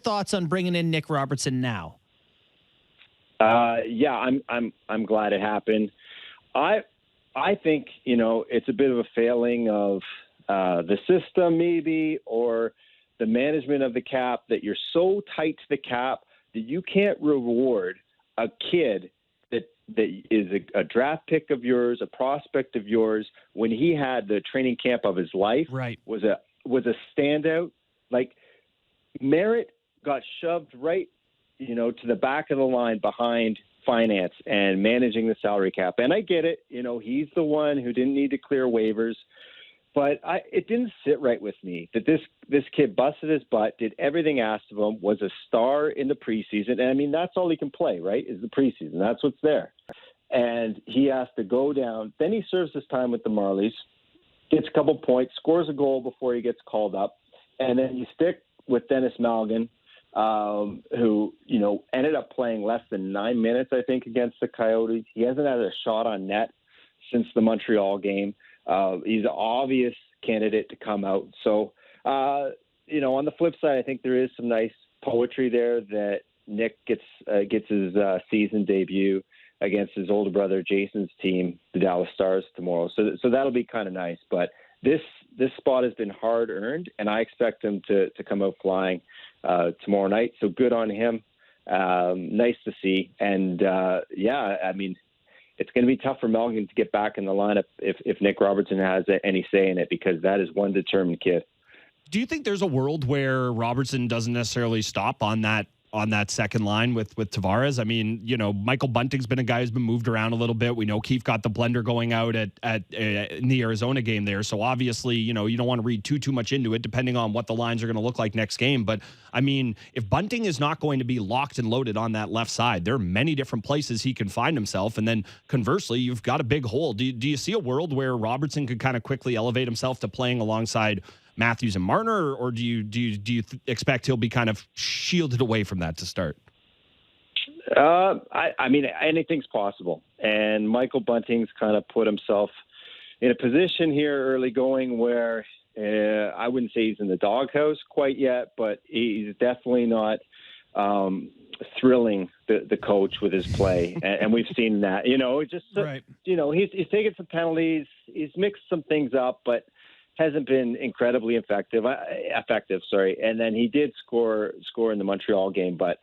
thoughts on bringing in Nick Robertson now? Yeah, I'm glad it happened. I think, it's a bit of a failing of the system maybe, or the management of the cap, that you're so tight to the cap that you can't reward a kid that is a draft pick of yours, a prospect of yours, when he had the training camp of his life, right, was a standout. Like, Merritt got shoved right, to the back of the line behind finance and managing the salary cap. And I get it. He's the one who didn't need to clear waivers. But it didn't sit right with me that this kid busted his butt, did everything asked of him, was a star in the preseason. And, I mean, that's all he can play, right, is the preseason. That's what's there. And he has to go down. Then he serves his time with the Marlies, gets a couple points, scores a goal before he gets called up. And then you stick with Dennis Malgin, who, ended up playing less than 9 minutes, I think, against the Coyotes. He hasn't had a shot on net since the Montreal game. He's an obvious candidate to come out. So, on the flip side, I think there is some nice poetry there that Nick gets his season debut against his older brother Jason's team, the Dallas Stars, tomorrow. So that'll be kind of nice. But this spot has been hard earned, and I expect him to come out flying tomorrow night. So good on him. Nice to see. And it's going to be tough for Malgin to get back in the lineup if Nick Robertson has any say in it, because that is one determined kid. Do you think there's a world where Robertson doesn't necessarily stop on that second line with Tavares? I mean, Michael Bunting's been a guy who's been moved around a little bit. We know Keefe got the blender going out in the Arizona game there. So obviously, you don't want to read too much into it, depending on what the lines are going to look like next game. But I mean, if Bunting is not going to be locked and loaded on that left side, there are many different places he can find himself. And then conversely, you've got a big hole. Do you see a world where Robertson could kind of quickly elevate himself to playing alongside Matthews and Marner, or do you expect he'll be kind of shielded away from that to start? I mean, anything's possible. And Michael Bunting's kind of put himself in a position here early going where I wouldn't say he's in the doghouse quite yet, but he's definitely not thrilling the coach with his play. And we've seen that, right. He's taken some penalties. He's mixed some things up, but hasn't been incredibly effective. And then he did score in the Montreal game, but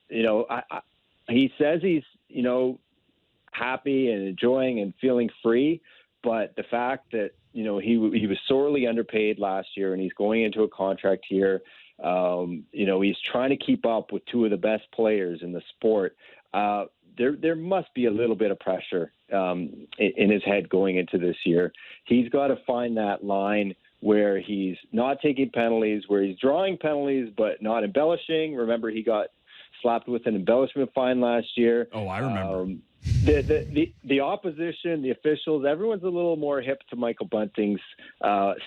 he says he's happy and enjoying and feeling free, but the fact that he was sorely underpaid last year and he's going into a contract here, he's trying to keep up with two of the best players in the sport. There must be a little bit of pressure in his head going into this year. He's got to find that line where he's not taking penalties, where he's drawing penalties but not embellishing. Remember, he got slapped with an embellishment fine last year. Oh, I remember. The opposition, the officials, everyone's a little more hip to Michael Bunting's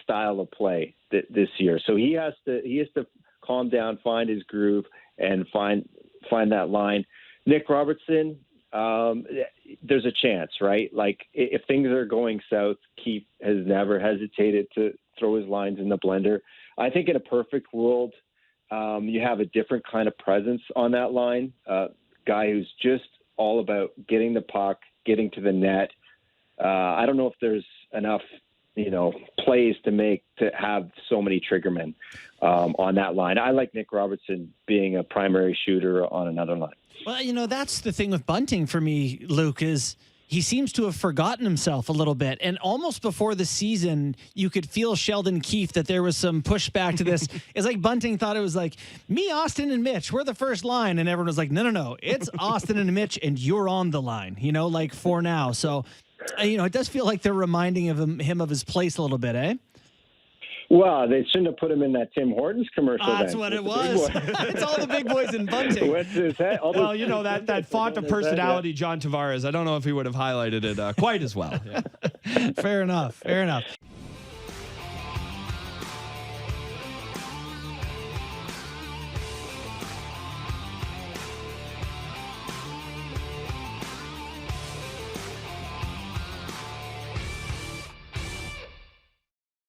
style of play this year. So he has to calm down, find his groove, and find that line. Nick Robertson, there's a chance, right? Like, if things are going south, Keefe has never hesitated to throw his lines in the blender. I think in a perfect world, you have a different kind of presence on that line, guy who's just all about getting the puck, getting to the net. I don't know if there's enough, plays to have so many triggermen on that line. I like Nick Robertson being a primary shooter on another line. Well, that's the thing with Bunting for me, Luke, is he seems to have forgotten himself a little bit. And almost before the season, you could feel Sheldon Keefe that there was some pushback to this. It's like Bunting thought it was like, me, Austin, and Mitch, we're the first line. And everyone was like, no, it's Austin and Mitch, and you're on the line, for now. So, it does feel like they're reminding him of his place a little bit, eh? Well, they shouldn't have put him in that Tim Hortons commercial. That's what it was. It's all the big boys in Bunting. What's his head? Well, that font of personality, John Tavares, I don't know if he would have highlighted it quite as well. Yeah. Fair enough.